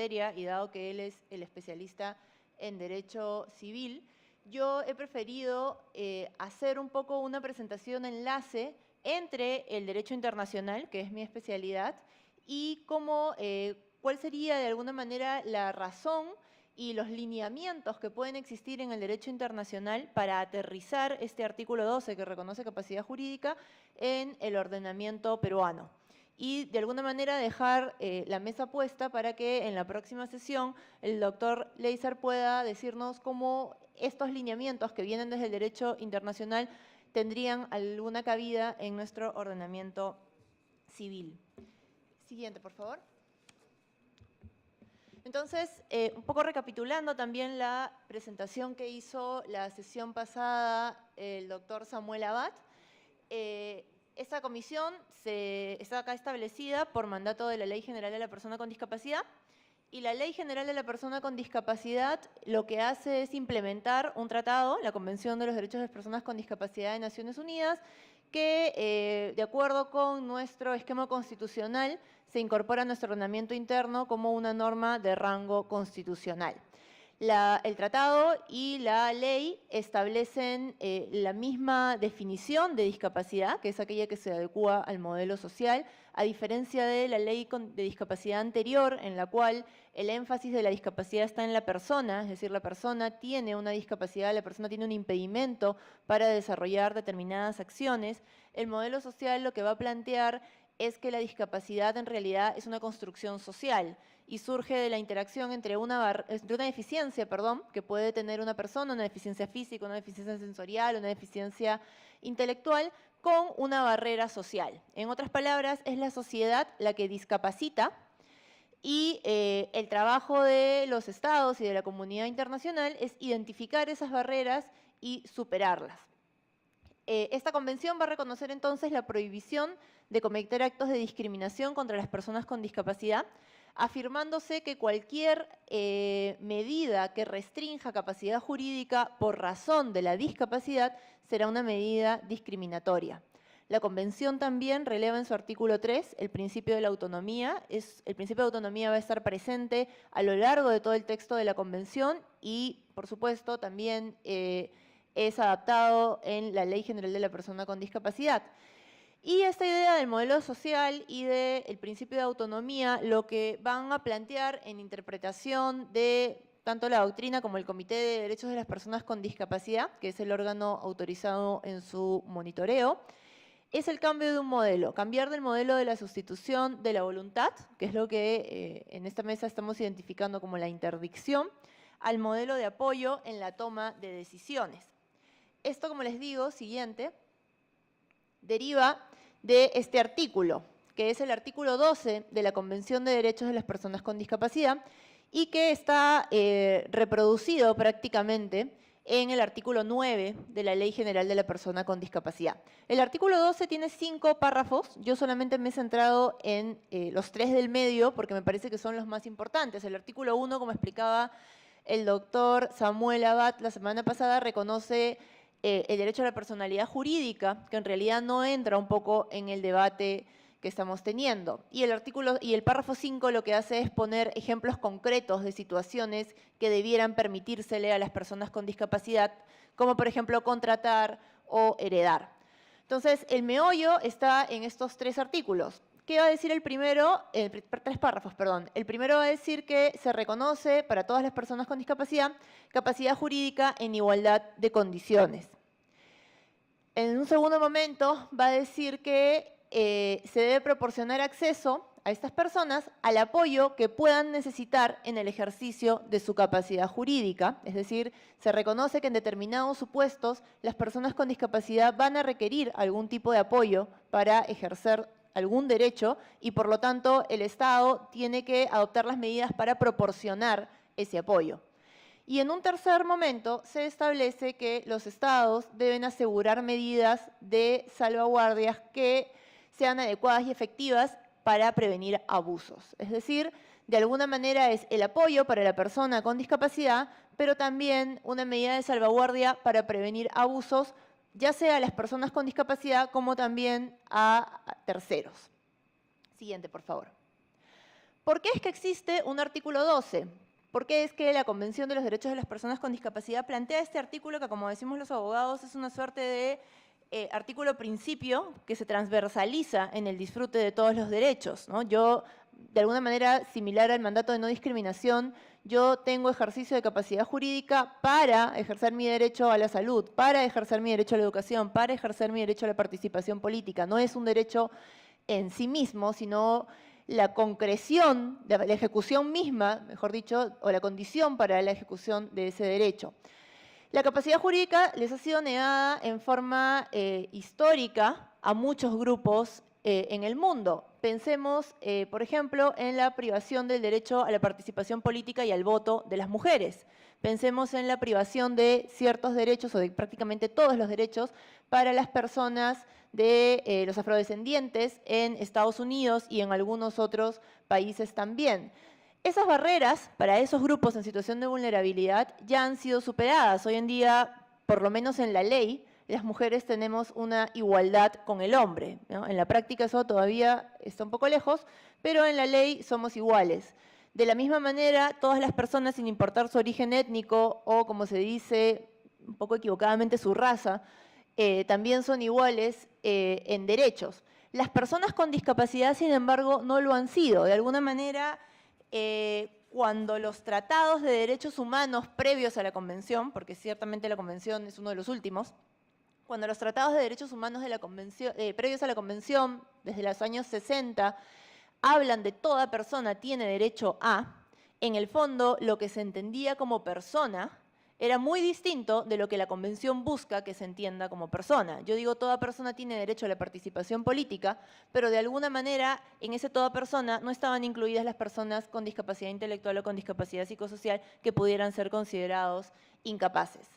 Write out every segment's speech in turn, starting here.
materia y dado que él es el especialista en Derecho Civil, yo he preferido hacer un poco una presentación enlace entre el derecho internacional, que es mi especialidad, y cuál sería de alguna manera la razón y los lineamientos que pueden existir en el derecho internacional para aterrizar este artículo 12 que reconoce capacidad jurídica en el ordenamiento peruano. Y de alguna manera dejar la mesa puesta para que en la próxima sesión el doctor Leiser pueda decirnos cómo estos lineamientos que vienen desde el derecho internacional tendrían alguna cabida en nuestro ordenamiento civil. Siguiente, por favor. Entonces, un poco recapitulando también la presentación que hizo la sesión pasada el doctor Samuel Abad, esta comisión está acá establecida por mandato de la Ley General de la Persona con Discapacidad, y la Ley General de la Persona con Discapacidad lo que hace es implementar un tratado, la Convención de los Derechos de las Personas con Discapacidad de Naciones Unidas, que de acuerdo con nuestro esquema constitucional se incorpora a nuestro ordenamiento interno como una norma de rango constitucional. El tratado y la ley establecen la misma definición de discapacidad, que es aquella que se adecúa al modelo social, a diferencia de la ley de discapacidad anterior, en la cual el énfasis de la discapacidad está en la persona, es decir, la persona tiene una discapacidad, la persona tiene un impedimento para desarrollar determinadas acciones. El modelo social lo que va a plantear es que la discapacidad en realidad es una construcción social y surge de la interacción entre una deficiencia, que puede tener una persona, una deficiencia física, una deficiencia sensorial, una deficiencia intelectual, con una barrera social. En otras palabras, es la sociedad la que discapacita y el trabajo de los estados y de la comunidad internacional es identificar esas barreras y superarlas. Esta convención va a reconocer entonces la prohibición de cometer actos de discriminación contra las personas con discapacidad, afirmándose que cualquier medida que restrinja capacidad jurídica por razón de la discapacidad será una medida discriminatoria. La Convención también releva en su artículo 3 el principio de la autonomía. El principio de autonomía va a estar presente a lo largo de todo el texto de la Convención y, por supuesto, también es adaptado en la Ley General de la Persona con Discapacidad. Y esta idea del modelo social y del principio de autonomía lo que van a plantear en interpretación de tanto la doctrina como el Comité de Derechos de las Personas con Discapacidad, que es el órgano autorizado en su monitoreo, es el cambio de un modelo, cambiar del modelo de la sustitución de la voluntad, que es lo que en esta mesa estamos identificando como la interdicción, al modelo de apoyo en la toma de decisiones. Esto, como les digo, siguiente, deriva de este artículo, que es el artículo 12 de la Convención de Derechos de las Personas con Discapacidad y que está reproducido prácticamente en el artículo 9 de la Ley General de la Persona con Discapacidad. El artículo 12 tiene 5 párrafos, yo solamente me he centrado en los 3 del medio porque me parece que son los más importantes. El artículo 1, como explicaba el doctor Samuel Abad la semana pasada, reconoce el derecho a la personalidad jurídica, que en realidad no entra un poco en el debate que estamos teniendo. Y el párrafo 5 lo que hace es poner ejemplos concretos de situaciones que debieran permitírsele a las personas con discapacidad, como por ejemplo contratar o heredar. Entonces, el meollo está en estos 3 artículos. ¿Qué va a decir el primero? 3 párrafos, perdón. El primero va a decir que se reconoce para todas las personas con discapacidad capacidad jurídica en igualdad de condiciones. En un segundo momento va a decir que se debe proporcionar acceso a estas personas al apoyo que puedan necesitar en el ejercicio de su capacidad jurídica. Es decir, se reconoce que en determinados supuestos las personas con discapacidad van a requerir algún tipo de apoyo para ejercer algún derecho y por lo tanto el Estado tiene que adoptar las medidas para proporcionar ese apoyo. Y en un tercer momento se establece que los estados deben asegurar medidas de salvaguardias que sean adecuadas y efectivas para prevenir abusos. Es decir, de alguna manera es el apoyo para la persona con discapacidad, pero también una medida de salvaguardia para prevenir abusos, ya sea a las personas con discapacidad como también a terceros. Siguiente, por favor. ¿Por qué es que existe un artículo 12? ¿Por qué es que la Convención de los Derechos de las Personas con Discapacidad plantea este artículo que, como decimos los abogados, es una suerte de artículo principio que se transversaliza en el disfrute de todos los derechos, ¿no? Yo, de alguna manera similar al mandato de no discriminación, yo tengo ejercicio de capacidad jurídica para ejercer mi derecho a la salud, para ejercer mi derecho a la educación, para ejercer mi derecho a la participación política. No es un derecho en sí mismo, sino la concreción, la ejecución misma, mejor dicho, o la condición para la ejecución de ese derecho. La capacidad jurídica les ha sido negada en forma histórica a muchos grupos en el mundo. Pensemos, por ejemplo, en la privación del derecho a la participación política y al voto de las mujeres. Pensemos en la privación de ciertos derechos o de prácticamente todos los derechos para las personas de los afrodescendientes en Estados Unidos y en algunos otros países también. Esas barreras para esos grupos en situación de vulnerabilidad ya han sido superadas. Hoy en día, por lo menos en la ley, las mujeres tenemos una igualdad con el hombre, ¿no? En la práctica eso todavía está un poco lejos, pero en la ley somos iguales. De la misma manera, todas las personas, sin importar su origen étnico o, como se dice un poco equivocadamente, su raza, también son iguales en derechos. Las personas con discapacidad, sin embargo, no lo han sido. De alguna manera, cuando los tratados de derechos humanos previos a la Convención, porque ciertamente la Convención es uno de los últimos, cuando los tratados de derechos humanos de la Convención, previos a la Convención, desde los años 60, hablan de toda persona tiene derecho a, en el fondo lo que se entendía como persona era muy distinto de lo que la Convención busca que se entienda como persona. Yo digo toda persona tiene derecho a la participación política, pero de alguna manera en ese toda persona no estaban incluidas las personas con discapacidad intelectual o con discapacidad psicosocial que pudieran ser considerados incapaces.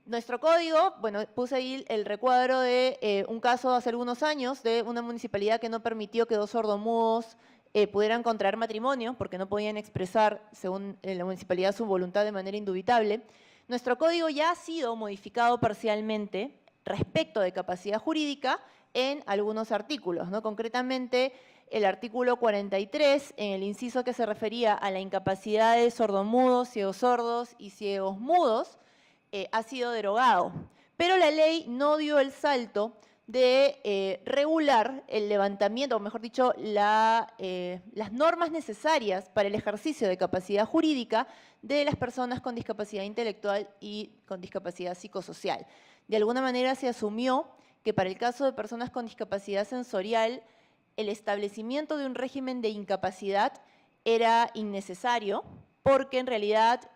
Nuestro código, bueno, puse ahí el recuadro de un caso hace algunos años de una municipalidad que no permitió que dos sordomudos pudieran contraer matrimonio porque no podían expresar, según la municipalidad, su voluntad de manera indubitable. Nuestro código ya ha sido modificado parcialmente respecto de capacidad jurídica en algunos artículos, ¿no? Concretamente, el artículo 43, en el inciso que se refería a la incapacidad de sordomudos, ciegos sordos y ciegos mudos, ha sido derogado. Pero la ley no dio el salto de regular el levantamiento, o mejor dicho, las normas necesarias para el ejercicio de capacidad jurídica de las personas con discapacidad intelectual y con discapacidad psicosocial. De alguna manera se asumió que para el caso de personas con discapacidad sensorial, el establecimiento de un régimen de incapacidad era innecesario, porque en realidad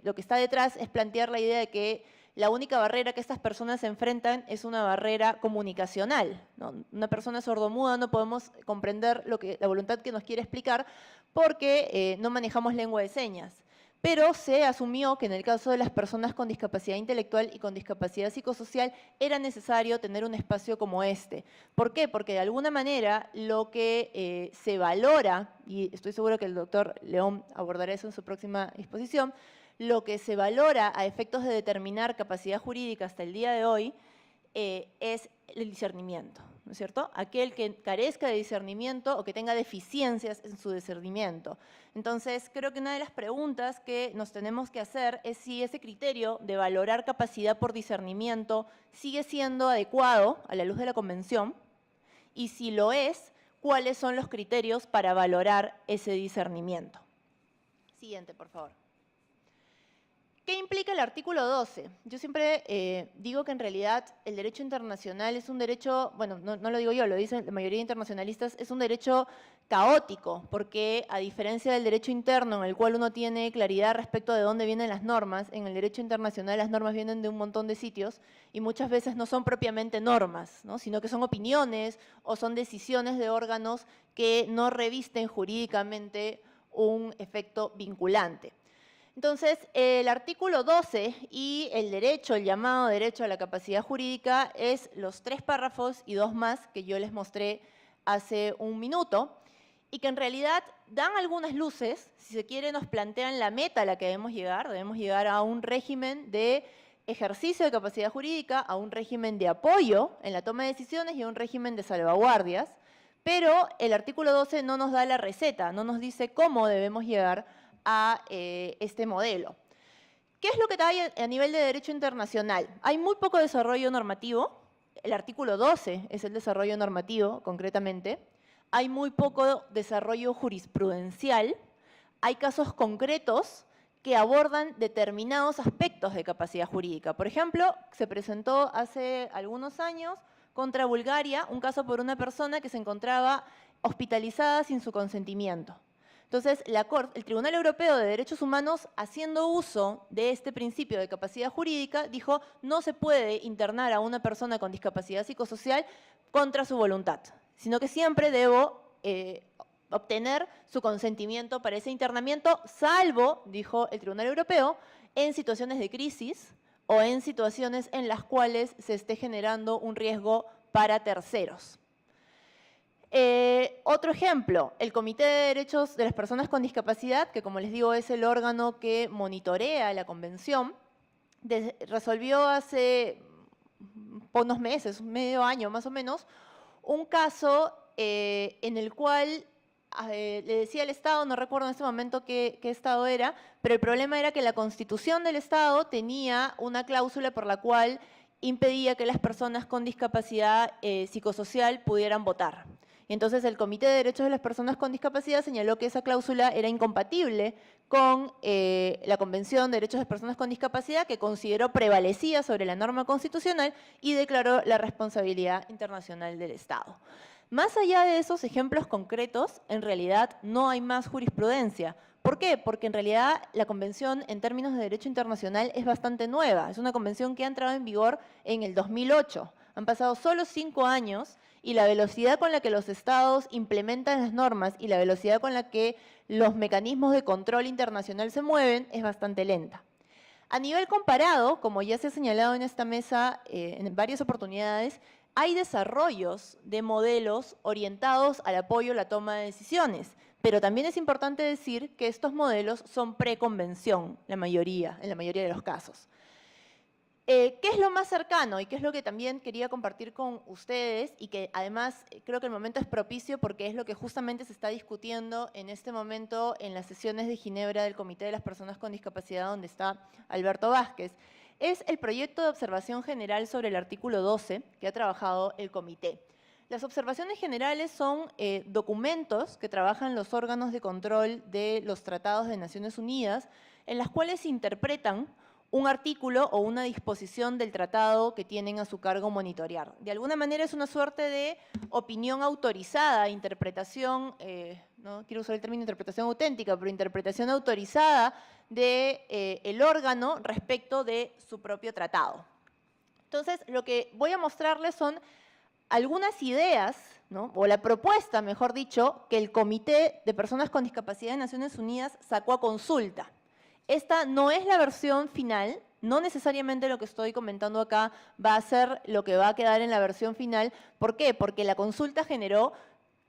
lo que está detrás es plantear la idea de que la única barrera que estas personas se enfrentan es una barrera comunicacional, ¿no? Una persona sordomuda no podemos comprender la voluntad que nos quiere explicar porque no manejamos lengua de señas. Pero se asumió que en el caso de las personas con discapacidad intelectual y con discapacidad psicosocial era necesario tener un espacio como este. ¿Por qué? Porque de alguna manera lo que se valora, y estoy seguro que el doctor León abordará eso en su próxima exposición, lo que se valora a efectos de determinar capacidad jurídica hasta el día de hoy es el discernimiento, ¿no es cierto? Aquel que carezca de discernimiento o que tenga deficiencias en su discernimiento. Entonces, creo que una de las preguntas que nos tenemos que hacer es si ese criterio de valorar capacidad por discernimiento sigue siendo adecuado a la luz de la Convención y si lo es, ¿cuáles son los criterios para valorar ese discernimiento? Siguiente, por favor. ¿Qué implica el artículo 12? Yo siempre digo que en realidad el derecho internacional es un derecho, bueno, no lo digo yo, lo dicen la mayoría de internacionalistas, es un derecho caótico, porque a diferencia del derecho interno en el cual uno tiene claridad respecto de dónde vienen las normas, en el derecho internacional las normas vienen de un montón de sitios y muchas veces no son propiamente normas, ¿no? Sino que son opiniones o son decisiones de órganos que no revisten jurídicamente un efecto vinculante. Entonces, el artículo 12 y el llamado derecho a la capacidad jurídica es los 3 párrafos y 2 más que yo les mostré hace un minuto y que en realidad dan algunas luces, si se quiere nos plantean la meta a la que debemos llegar a un régimen de ejercicio de capacidad jurídica, a un régimen de apoyo en la toma de decisiones y a un régimen de salvaguardias, pero el artículo 12 no nos da la receta, no nos dice cómo debemos llegar a este modelo. ¿Qué es lo que hay a nivel de derecho internacional? Hay muy poco desarrollo normativo. El artículo 12 es el desarrollo normativo, concretamente. Hay muy poco desarrollo jurisprudencial. Hay casos concretos que abordan determinados aspectos de capacidad jurídica. Por ejemplo, se presentó hace algunos años contra Bulgaria un caso por una persona que se encontraba hospitalizada sin su consentimiento. Entonces, el Tribunal Europeo de Derechos Humanos, haciendo uso de este principio de capacidad jurídica, dijo no se puede internar a una persona con discapacidad psicosocial contra su voluntad, sino que siempre debo obtener su consentimiento para ese internamiento, salvo, dijo el Tribunal Europeo, en situaciones de crisis o en situaciones en las cuales se esté generando un riesgo para terceros. Otro ejemplo, el Comité de Derechos de las Personas con Discapacidad, que como les digo es el órgano que monitorea la convención, resolvió hace unos meses, medio año más o menos, un caso en el cual le decía al Estado, no recuerdo en este momento qué Estado era, pero el problema era que la Constitución del Estado tenía una cláusula por la cual impedía que las personas con discapacidad psicosocial pudieran votar. Entonces el Comité de Derechos de las Personas con Discapacidad señaló que esa cláusula era incompatible con la Convención de Derechos de Personas con Discapacidad, que consideró prevalecía sobre la norma constitucional y declaró la responsabilidad internacional del Estado. Más allá de esos ejemplos concretos, en realidad no hay más jurisprudencia. ¿Por qué? Porque en realidad la convención en términos de derecho internacional es bastante nueva. Es una convención que ha entrado en vigor en el 2008. Han pasado solo 5 años y la velocidad con la que los estados implementan las normas y la velocidad con la que los mecanismos de control internacional se mueven es bastante lenta. A nivel comparado, como ya se ha señalado en esta mesa en varias oportunidades, hay desarrollos de modelos orientados al apoyo a la toma de decisiones, pero también es importante decir que estos modelos son preconvención, en la mayoría de los casos. ¿Qué es lo más cercano y qué es lo que también quería compartir con ustedes y que además creo que el momento es propicio porque es lo que justamente se está discutiendo en este momento en las sesiones de Ginebra del Comité de las Personas con Discapacidad donde está Alberto Vázquez? Es el proyecto de observación general sobre el artículo 12 que ha trabajado el comité. Las observaciones generales son documentos que trabajan los órganos de control de los tratados de Naciones Unidas en las cuales se interpretan un artículo o una disposición del tratado que tienen a su cargo monitorear. De alguna manera es una suerte de opinión autorizada, interpretación, no quiero usar el término interpretación auténtica, pero interpretación autorizada del órgano respecto de su propio tratado. Entonces, lo que voy a mostrarles son algunas ideas, ¿no? O la propuesta, mejor dicho, que el Comité de Personas con Discapacidad de Naciones Unidas sacó a consulta. Esta no es la versión final, no necesariamente lo que estoy comentando acá va a ser lo que va a quedar en la versión final. ¿Por qué? Porque la consulta generó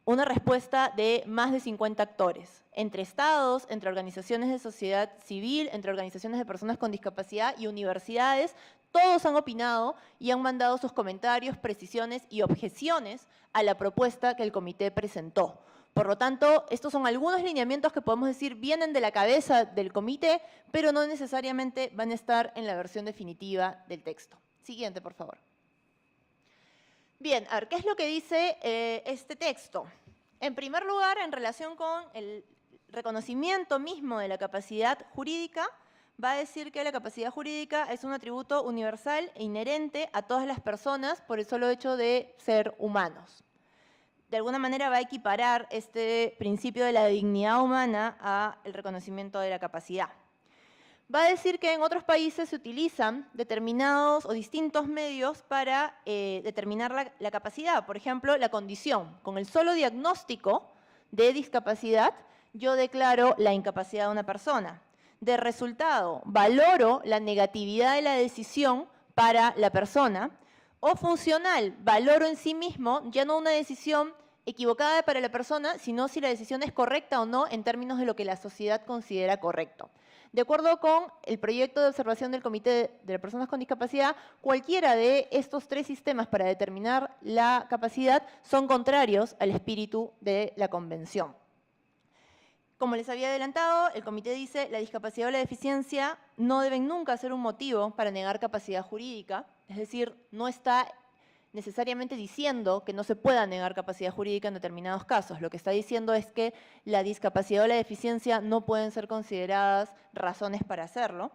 una respuesta de más de 50 actores, entre estados, entre organizaciones de sociedad civil, entre organizaciones de personas con discapacidad y universidades. Todos han opinado y han mandado sus comentarios, precisiones y objeciones a la propuesta que el comité presentó. Por lo tanto, estos son algunos lineamientos que podemos decir vienen de la cabeza del comité, pero no necesariamente van a estar en la versión definitiva del texto. Siguiente, por favor. Bien, a ver, ¿qué es lo que dice este texto? En primer lugar, en relación con el reconocimiento mismo de la capacidad jurídica, va a decir que la capacidad jurídica es un atributo universal e inherente a todas las personas por el solo hecho de ser humanos. De alguna manera va a equiparar este principio de la dignidad humana al reconocimiento de la capacidad. Va a decir que en otros países se utilizan determinados o distintos medios para determinar la capacidad. Por ejemplo, la condición. Con el solo diagnóstico de discapacidad, yo declaro la incapacidad de una persona. De resultado, valoro la negatividad de la decisión para la persona. O funcional, valoro en sí mismo ya no una decisión equivocada para la persona, sino si la decisión es correcta o no en términos de lo que la sociedad considera correcto. De acuerdo con el proyecto de observación del Comité de Personas con Discapacidad, cualquiera de estos tres sistemas para determinar la capacidad son contrarios al espíritu de la Convención. Como les había adelantado, el comité dice que la discapacidad o la deficiencia no deben nunca ser un motivo para negar capacidad jurídica, es decir, no está necesariamente diciendo que no se pueda negar capacidad jurídica en determinados casos. Lo que está diciendo es que la discapacidad o la deficiencia no pueden ser consideradas razones para hacerlo.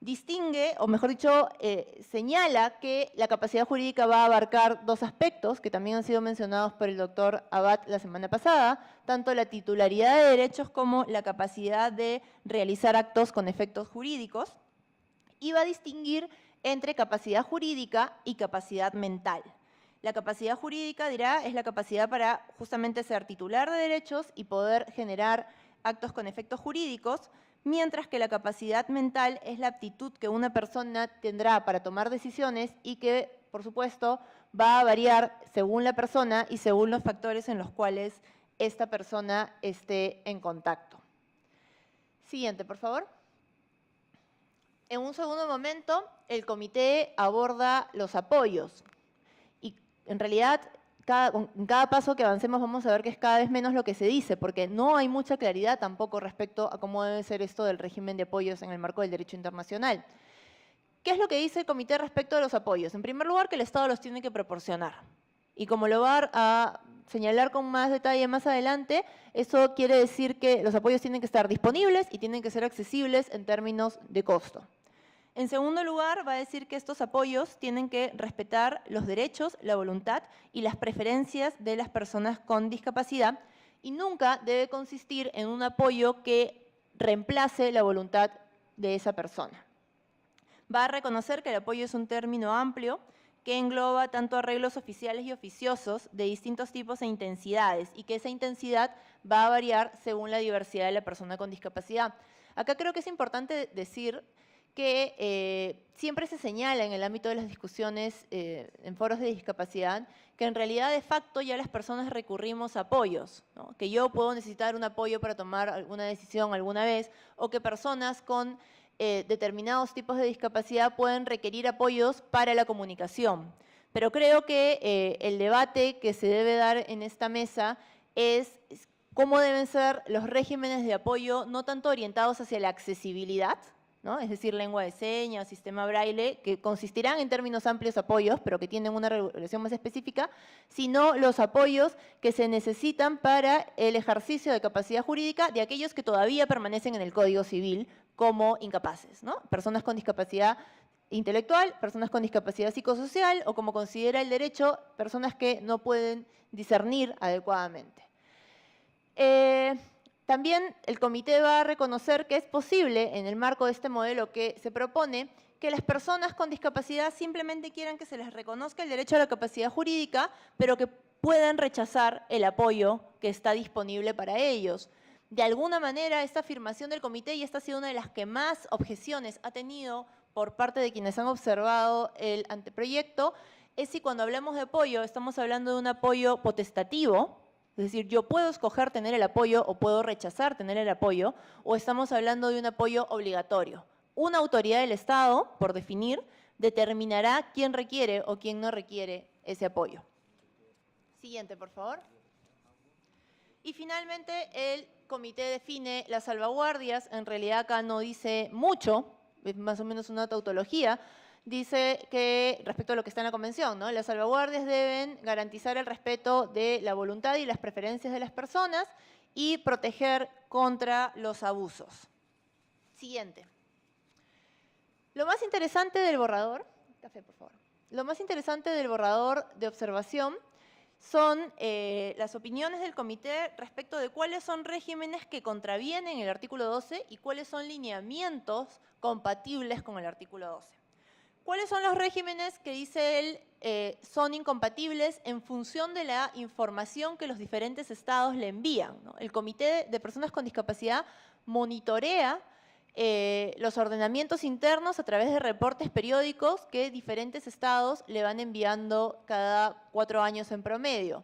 Distingue, o mejor dicho, señala que la capacidad jurídica va a abarcar dos aspectos que también han sido mencionados por el doctor Abad la semana pasada, tanto la titularidad de derechos como la capacidad de realizar actos con efectos jurídicos, y va a distinguir entre capacidad jurídica y capacidad mental. La capacidad jurídica, dirá, es la capacidad para justamente ser titular de derechos y poder generar actos con efectos jurídicos, mientras que la capacidad mental es la aptitud que una persona tendrá para tomar decisiones y que, por supuesto, va a variar según la persona y según los factores en los cuales esta persona esté en contacto. Siguiente, por favor. En un segundo momento, el comité aborda los apoyos. Y en realidad, en cada paso que avancemos vamos a ver que es cada vez menos lo que se dice, porque no hay mucha claridad tampoco respecto a cómo debe ser esto del régimen de apoyos en el marco del derecho internacional. ¿Qué es lo que dice el comité respecto de los apoyos? En primer lugar, que el Estado los tiene que proporcionar. Y como lo va a señalar con más detalle más adelante, eso quiere decir que los apoyos tienen que estar disponibles y tienen que ser accesibles en términos de costo. En segundo lugar, va a decir que estos apoyos tienen que respetar los derechos, la voluntad y las preferencias de las personas con discapacidad y nunca debe consistir en un apoyo que reemplace la voluntad de esa persona. Va a reconocer que el apoyo es un término amplio que engloba tanto arreglos oficiales y oficiosos de distintos tipos e intensidades y que esa intensidad va a variar según la diversidad de la persona con discapacidad. Acá creo que es importante decir que siempre se señala en el ámbito de las discusiones en foros de discapacidad que en realidad de facto ya las personas recurrimos a apoyos, ¿no? Que yo puedo necesitar un apoyo para tomar alguna decisión alguna vez o que personas con determinados tipos de discapacidad pueden requerir apoyos para la comunicación. Pero creo que el debate que se debe dar en esta mesa es cómo deben ser los regímenes de apoyo no tanto orientados hacia la accesibilidad, ¿no? Es decir, lengua de señas, sistema braille, que consistirán en términos amplios apoyos, pero que tienen una regulación más específica, sino los apoyos que se necesitan para el ejercicio de capacidad jurídica de aquellos que todavía permanecen en el Código Civil como incapaces, ¿no? Personas con discapacidad intelectual, personas con discapacidad psicosocial o, como considera el derecho, personas que no pueden discernir adecuadamente. También el comité va a reconocer que es posible, en el marco de este modelo que se propone, que las personas con discapacidad simplemente quieran que se les reconozca el derecho a la capacidad jurídica, pero que puedan rechazar el apoyo que está disponible para ellos. De alguna manera, esta afirmación del comité, y esta ha sido una de las que más objeciones ha tenido por parte de quienes han observado el anteproyecto, es si cuando hablamos de apoyo estamos hablando de un apoyo potestativo, es decir, yo puedo escoger tener el apoyo o puedo rechazar tener el apoyo, o estamos hablando de un apoyo obligatorio. Una autoridad del Estado, por definir, determinará quién requiere o quién no requiere ese apoyo. Siguiente, por favor. Y finalmente, el comité define las salvaguardias. En realidad acá no dice mucho, es más o menos una tautología. Dice que, respecto a lo que está en la Convención, ¿no? Las salvaguardias deben garantizar el respeto de la voluntad y las preferencias de las personas y proteger contra los abusos. Siguiente. Lo más interesante del borrador, café, por favor. Lo más interesante del borrador de observación son las opiniones del comité respecto de cuáles son regímenes que contravienen el artículo 12 y cuáles son lineamientos compatibles con el artículo 12. ¿Cuáles son los regímenes que, dice él, son incompatibles en función de la información que los diferentes estados le envían, ¿no? El Comité de Personas con Discapacidad monitorea los ordenamientos internos a través de reportes periódicos que diferentes estados le van enviando cada 4 años en promedio.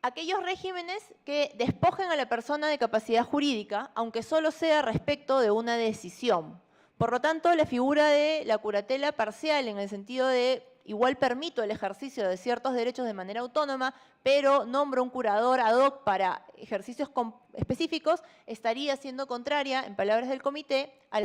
aquellos regímenes que despojen a la persona de capacidad jurídica, aunque solo sea respecto de una decisión. Por lo tanto, la figura de la curatela parcial, en el sentido de igual permito el ejercicio de ciertos derechos de manera autónoma, pero nombro un curador ad hoc para ejercicios específicos, estaría siendo contraria, en palabras del comité, a la